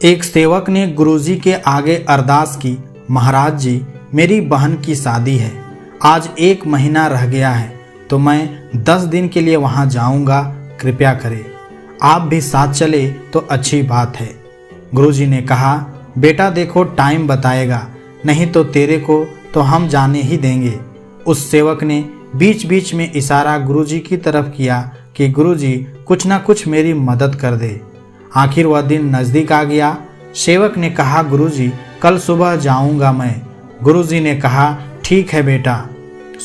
एक सेवक ने गुरुजी के आगे अरदास की, महाराज जी, मेरी बहन की शादी है, आज 1 महीना रह गया है, तो मैं 10 दिन के लिए वहां जाऊंगा, कृपया करें। आप भी साथ चले तो अच्छी बात है। गुरुजी ने कहा, बेटा देखो टाइम बताएगा, नहीं तो तेरे को तो हम जाने ही देंगे। उस सेवक ने बीच बीच में इशारा गुरुजी की तरफ किया कि गुरुजी कुछ ना कुछ मेरी मदद कर दे। आखिर वह दिन नज़दीक आ गया। सेवक ने कहा, गुरुजी कल सुबह जाऊंगा मैं। गुरुजी ने कहा, ठीक है बेटा।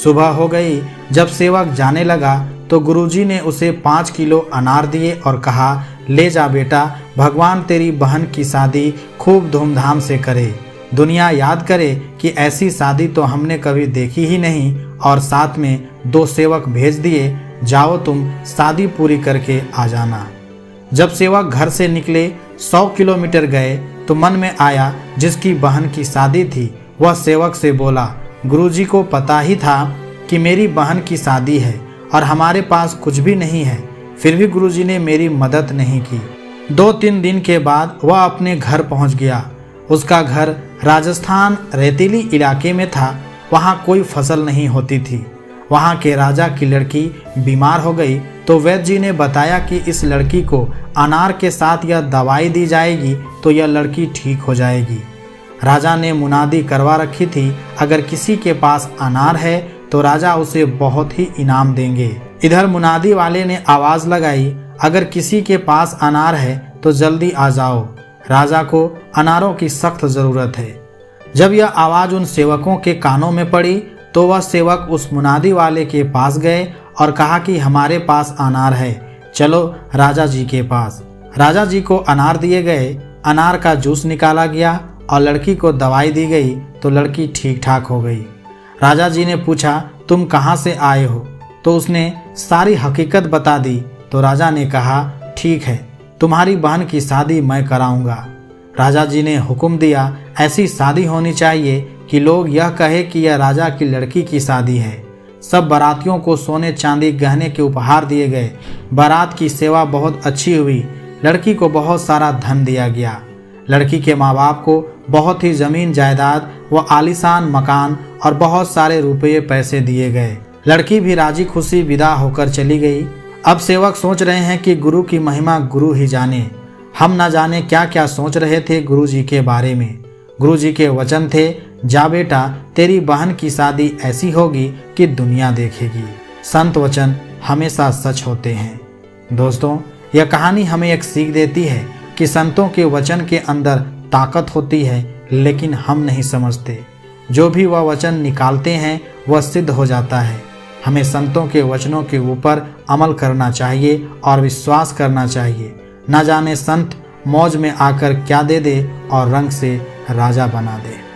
सुबह हो गई। जब सेवक जाने लगा तो गुरुजी ने उसे 5 किलो अनार दिए और कहा, ले जा बेटा, भगवान तेरी बहन की शादी खूब धूमधाम से करे। दुनिया याद करे कि ऐसी शादी तो हमने कभी देखी ही नहीं। और साथ में 2 सेवक भेज दिए, जाओ तुम शादी पूरी करके आ जाना। जब सेवक घर से निकले 100 किलोमीटर गए तो मन में आया जिसकी बहन की शादी थी वह सेवक से बोला, गुरुजी को पता ही था कि मेरी बहन की शादी है और हमारे पास कुछ भी नहीं है, फिर भी गुरुजी ने मेरी मदद नहीं की। 2-3 दिन के बाद वह अपने घर पहुंच गया। उसका घर राजस्थान रेतीली इलाके में था। वहाँ कोई फसल नहीं होती थी। वहाँ के राजा की लड़की बीमार हो गई तो वैद्य जी ने बताया कि इस लड़की को अनार के साथ यह दवाई दी जाएगी तो यह लड़की ठीक हो जाएगी। राजा ने मुनादी करवा रखी थी, अगर किसी के पास अनार है तो राजा उसे बहुत ही इनाम देंगे। इधर मुनादी वाले ने आवाज़ लगाई, अगर किसी के पास अनार है तो जल्दी आ जाओ, राजा को अनारों की सख्त ज़रूरत है। जब यह आवाज़ उन सेवकों के कानों में पड़ी तो वह सेवक उस मुनादी वाले के पास गए और कहा कि हमारे पास अनार है, चलो राजा जी के पास। राजा जी को अनार दिए गए। अनार का जूस निकाला गया और लड़की को दवाई दी गई तो लड़की ठीक ठाक हो गई। राजा जी ने पूछा, तुम कहाँ से आए हो? तो उसने सारी हकीकत बता दी। तो राजा ने कहा, ठीक है, तुम्हारी बहन की शादी मैं कराऊंगा। राजा जी ने हुक्म दिया, ऐसी शादी होनी चाहिए कि लोग यह कहे कि यह राजा की लड़की की शादी है। सब बारातियों को सोने चांदी गहने के उपहार दिए गए। बारात की सेवा बहुत अच्छी हुई। लड़की को बहुत सारा धन दिया गया। लड़की के माँ बाप को बहुत ही ज़मीन जायदाद व आलीशान मकान और बहुत सारे रुपये पैसे दिए गए। लड़की भी राजी खुशी विदा होकर चली गई। अब सेवक सोच रहे हैं कि गुरु की महिमा गुरु ही जाने। हम न जाने क्या क्या सोच रहे थे गुरु जी के बारे में। गुरु जी के वचन थे, जा बेटा, तेरी बहन की शादी ऐसी होगी कि दुनिया देखेगी। संत वचन हमेशा सच होते हैं। दोस्तों, यह कहानी हमें एक सीख देती है कि संतों के वचन के अंदर ताकत होती है, लेकिन हम नहीं समझते। जो भी वह वचन निकालते हैं वह सिद्ध हो जाता है। हमें संतों के वचनों के ऊपर अमल करना चाहिए और विश्वास करना चाहिए। न जाने संत मौज में आकर क्या दे दे और रंग से राजा बना दे।